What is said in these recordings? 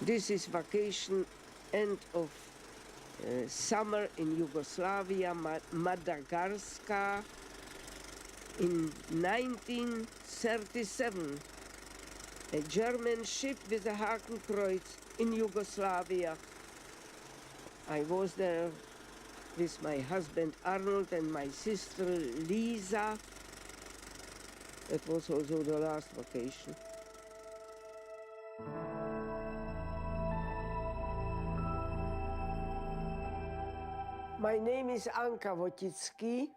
This is vacation, end of summer in Yugoslavia, Madagascar. In 1937, a German ship with a Hakenkreuz in Yugoslavia. I was there with my husband Arnold and my sister Lisa. That was also the last vacation. My name is Anka Voticky.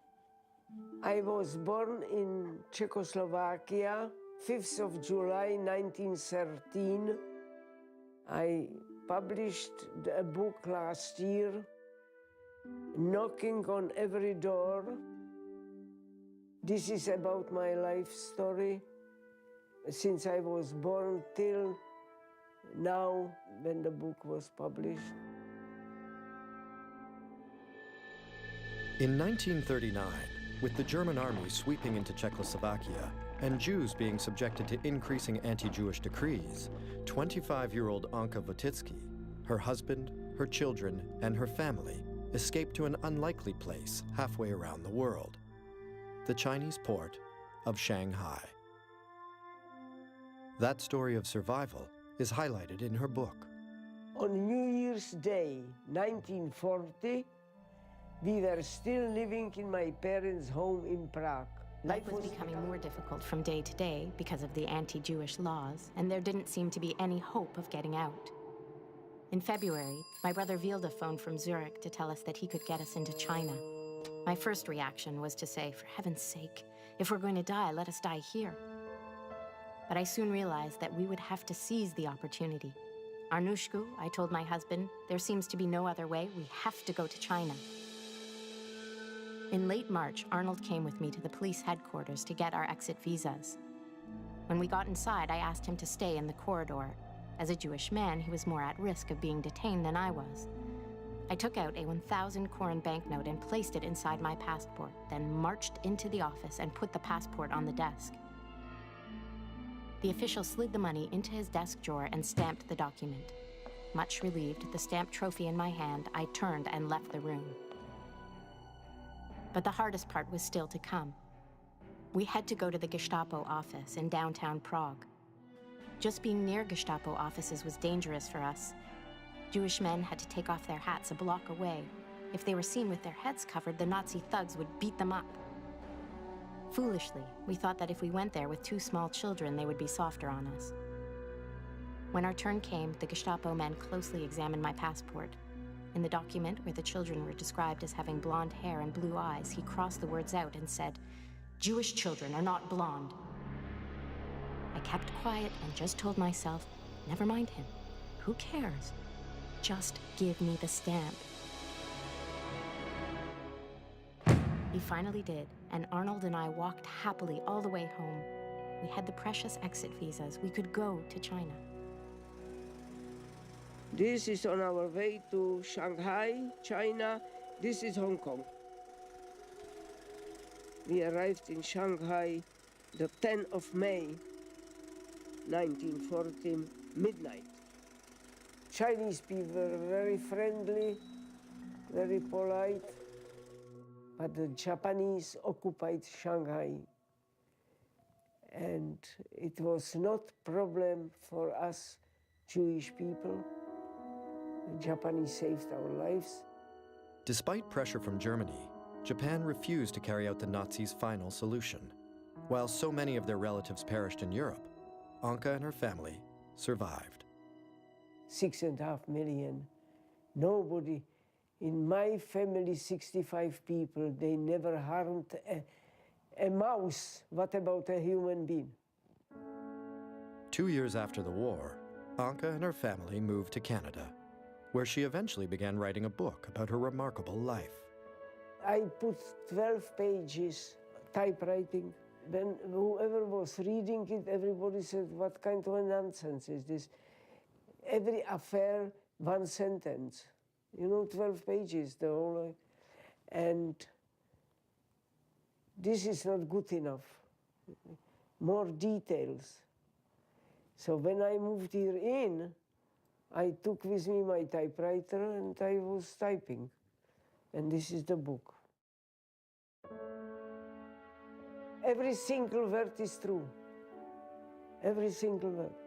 I was born in Czechoslovakia, 5th of July, 1913. I published a book last year, Knocking on Every Door. This is about my life story, since I was born till now, when the book was published. In 1939, with the German army sweeping into Czechoslovakia and Jews being subjected to increasing anti-Jewish decrees, 25-year-old Anka Voticky, her husband, her children, and her family escaped to an unlikely place halfway around the world, the Chinese port of Shanghai. That story of survival is highlighted in her book. On New Year's Day, 1940, we were still living in my parents' home in Prague. Life was becoming more difficult from day to day because of the anti-Jewish laws, and there didn't seem to be any hope of getting out. In February, my brother Vilda phoned from Zurich to tell us that he could get us into China. My first reaction was to say, for heaven's sake, if we're going to die, let us die here. But I soon realized that we would have to seize the opportunity. Arnushku, I told my husband, there seems to be no other way. We have to go to China. In late March, Arnold came with me to the police headquarters to get our exit visas. When we got inside, I asked him to stay in the corridor. As a Jewish man, he was more at risk of being detained than I was. I took out a 1,000 koren banknote and placed it inside my passport, then marched into the office and put the passport on the desk. The official slid the money into his desk drawer and stamped the document. Much relieved, the stamped trophy in my hand, I turned and left the room. But the hardest part was still to come. We had to go to the Gestapo office in downtown Prague. Just being near Gestapo offices was dangerous for us. Jewish men had to take off their hats a block away. If they were seen with their heads covered, the Nazi thugs would beat them up. Foolishly, we thought that if we went there with 2 small children, they would be softer on us. When our turn came, the Gestapo men closely examined my passport. In the document, where the children were described as having blonde hair and blue eyes, he crossed the words out and said, "Jewish children are not blonde." I kept quiet and just told myself, never mind him. Who cares? Just give me the stamp. He finally did, and Arnold and I walked happily all the way home. We had the precious exit visas. We could go to China. This is on our way to Shanghai, China. This is Hong Kong. We arrived in Shanghai the 10th of May, 1914, midnight. Chinese people were very friendly, very polite, but the Japanese occupied Shanghai. And it was not a problem for us Jewish people. The Japanese saved our lives. Despite pressure from Germany, Japan refused to carry out the Nazis' final solution. While so many of their relatives perished in Europe, Anka and her family survived. 6.5 million. Nobody, in my family, 65 people, they never harmed a mouse. What about a human being? 2 years after the war, Anka and her family moved to Canada, where she eventually began writing a book about her remarkable life. I put 12 pages, typewriting. When whoever was reading it, everybody said, what kind of nonsense is this? Every affair, 1 sentence. 12 pages, the whole. And this is not good enough. More details. So when I moved here in, I took with me my typewriter and I was typing. And this is the book. Every single word is true. Every single word.